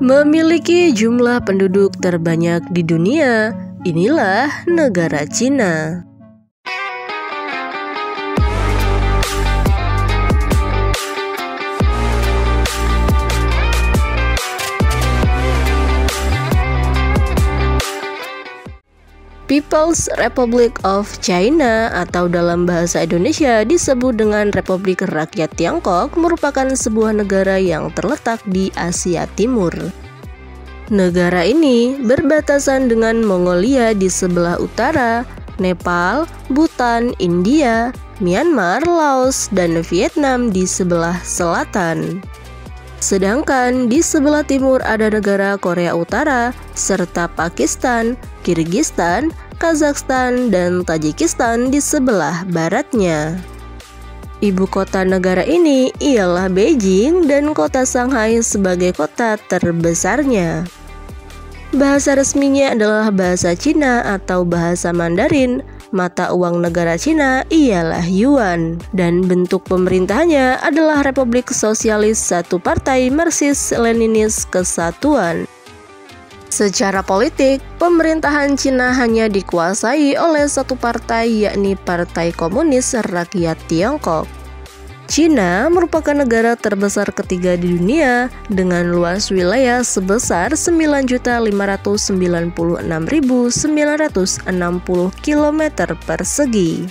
Memiliki jumlah penduduk terbanyak di dunia, inilah negara Cina. People's Republic of China atau dalam bahasa Indonesia disebut dengan Republik Rakyat Tiongkok merupakan sebuah negara yang terletak di Asia Timur. Negara ini berbatasan dengan Mongolia di sebelah utara, Nepal, Bhutan, India, Myanmar, Laos, dan Vietnam di sebelah selatan. Sedangkan di sebelah timur ada negara Korea Utara, serta Pakistan, Kirgistan, Kazakhstan, dan Tajikistan di sebelah baratnya. Ibu kota negara ini ialah Beijing dan kota Shanghai sebagai kota terbesarnya. Bahasa resminya adalah bahasa Cina atau bahasa Mandarin. Mata uang negara Cina ialah Yuan, dan bentuk pemerintahannya adalah Republik Sosialis Satu Partai Marxis-Leninis Kesatuan. Secara politik, pemerintahan Cina hanya dikuasai oleh satu partai, yakni Partai Komunis Rakyat Tiongkok. Cina merupakan negara terbesar ketiga di dunia dengan luas wilayah sebesar 9.596.960 km persegi.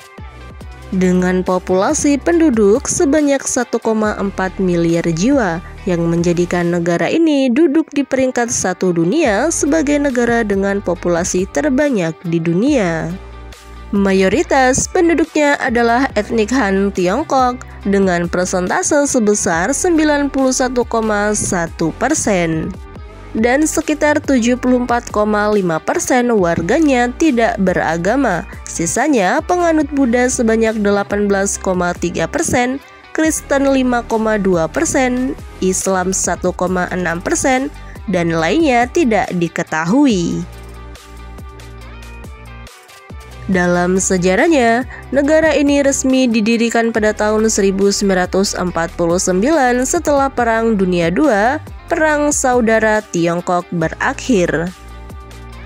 Dengan populasi penduduk sebanyak 1,4 miliar jiwa yang menjadikan negara ini duduk di peringkat 1 dunia sebagai negara dengan populasi terbanyak di dunia. Mayoritas penduduknya adalah etnik Han Tiongkok dengan persentase sebesar 91,1% dan sekitar 74,5% warganya tidak beragama. Sisanya penganut Buddha sebanyak 18,3%, Kristen 5,2%, Islam 1,6%, dan lainnya tidak diketahui. Dalam sejarahnya, negara ini resmi didirikan pada tahun 1949 setelah Perang Dunia II, Perang Saudara Tiongkok berakhir.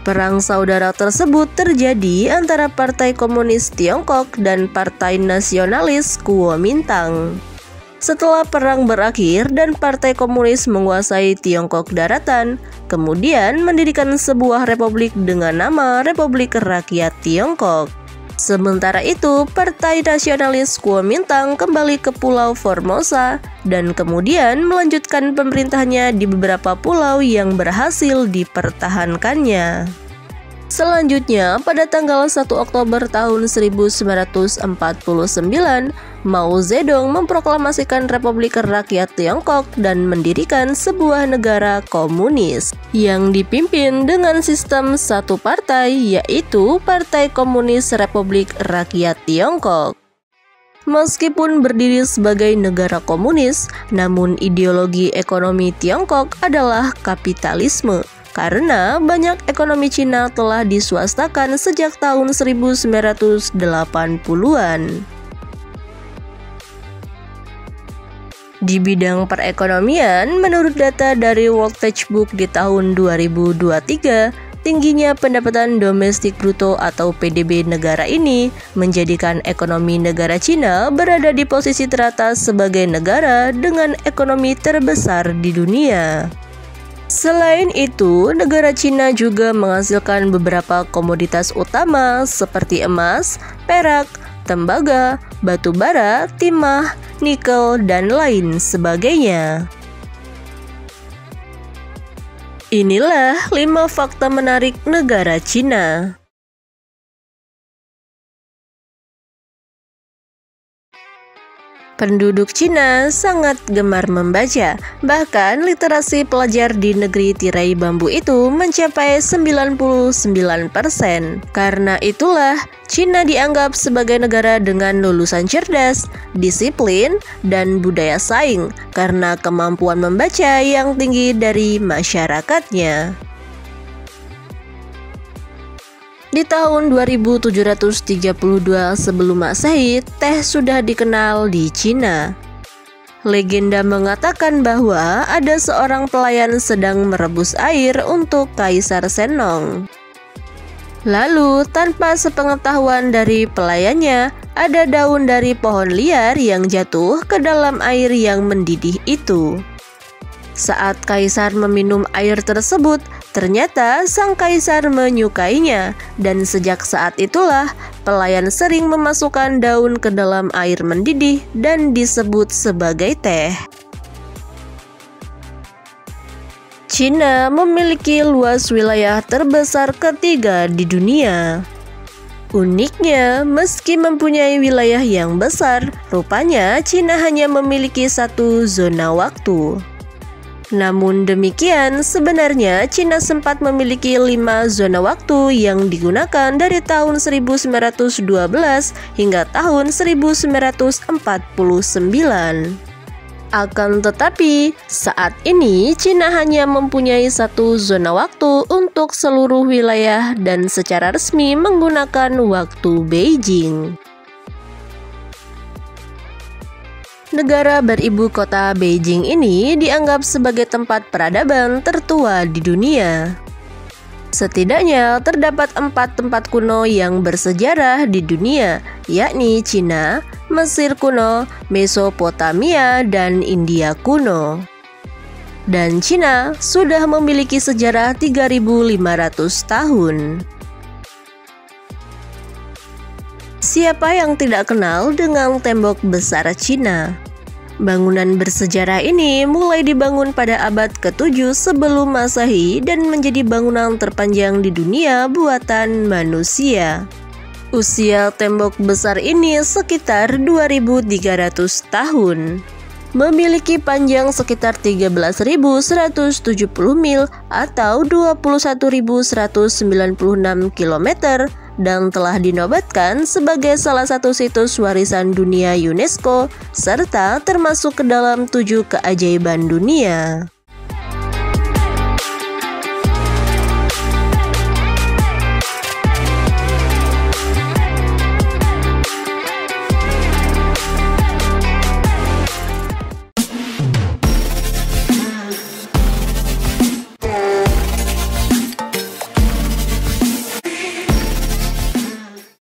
Perang saudara tersebut terjadi antara Partai Komunis Tiongkok dan Partai Nasionalis Kuomintang. Setelah perang berakhir dan Partai Komunis menguasai Tiongkok daratan, kemudian mendirikan sebuah republik dengan nama Republik Rakyat Tiongkok. Sementara itu, Partai Nasionalis Kuomintang kembali ke Pulau Formosa dan kemudian melanjutkan pemerintahannya di beberapa pulau yang berhasil dipertahankannya. Selanjutnya, pada tanggal 1 Oktober tahun 1949, Mao Zedong memproklamasikan Republik Rakyat Tiongkok dan mendirikan sebuah negara komunis yang dipimpin dengan sistem satu partai, yaitu Partai Komunis Republik Rakyat Tiongkok. Meskipun berdiri sebagai negara komunis, namun ideologi ekonomi Tiongkok adalah kapitalisme. Karena banyak ekonomi Cina telah diswastakan sejak tahun 1980-an. Di bidang perekonomian, menurut data dari World Factbook di tahun 2023, tingginya pendapatan domestik bruto atau PDB negara ini menjadikan ekonomi negara Cina berada di posisi teratas sebagai negara dengan ekonomi terbesar di dunia. Selain itu, negara Cina juga menghasilkan beberapa komoditas utama seperti emas, perak, tembaga, batu bara, timah, nikel, dan lain sebagainya. Inilah 5 fakta menarik negara Cina. Penduduk Cina sangat gemar membaca, bahkan literasi pelajar di negeri tirai bambu itu mencapai 99%. Karena itulah, Cina dianggap sebagai negara dengan lulusan cerdas, disiplin, dan budaya saing karena kemampuan membaca yang tinggi dari masyarakatnya. Di tahun 2732 sebelum Masehi, teh sudah dikenal di Cina. Legenda mengatakan bahwa ada seorang pelayan sedang merebus air untuk Kaisar Shennong. Lalu, tanpa sepengetahuan dari pelayannya, ada daun dari pohon liar yang jatuh ke dalam air yang mendidih itu. Saat Kaisar meminum air tersebut, ternyata sang Kaisar menyukainya, dan sejak saat itulah pelayan sering memasukkan daun ke dalam air mendidih dan disebut sebagai teh. Cina memiliki luas wilayah terbesar ketiga di dunia. Uniknya, meski mempunyai wilayah yang besar, rupanya Cina hanya memiliki satu zona waktu. Namun demikian, sebenarnya Cina sempat memiliki 5 zona waktu yang digunakan dari tahun 1912 hingga tahun 1949. Akan tetapi, saat ini Cina hanya mempunyai satu zona waktu untuk seluruh wilayah dan secara resmi menggunakan waktu Beijing. Negara beribu kota Beijing ini dianggap sebagai tempat peradaban tertua di dunia. Setidaknya terdapat 4 tempat kuno yang bersejarah di dunia, yakni Cina, Mesir kuno, Mesopotamia, dan India kuno. Dan Cina sudah memiliki sejarah 3.500 tahun. Siapa yang tidak kenal dengan tembok besar Cina? Bangunan bersejarah ini mulai dibangun pada abad ke-7 sebelum Masehi dan menjadi bangunan terpanjang di dunia buatan manusia. Usia tembok besar ini sekitar 2.300 tahun. Memiliki panjang sekitar 13.170 mil atau 21.196 km dan telah dinobatkan sebagai salah satu situs warisan dunia UNESCO serta termasuk ke dalam 7 keajaiban dunia.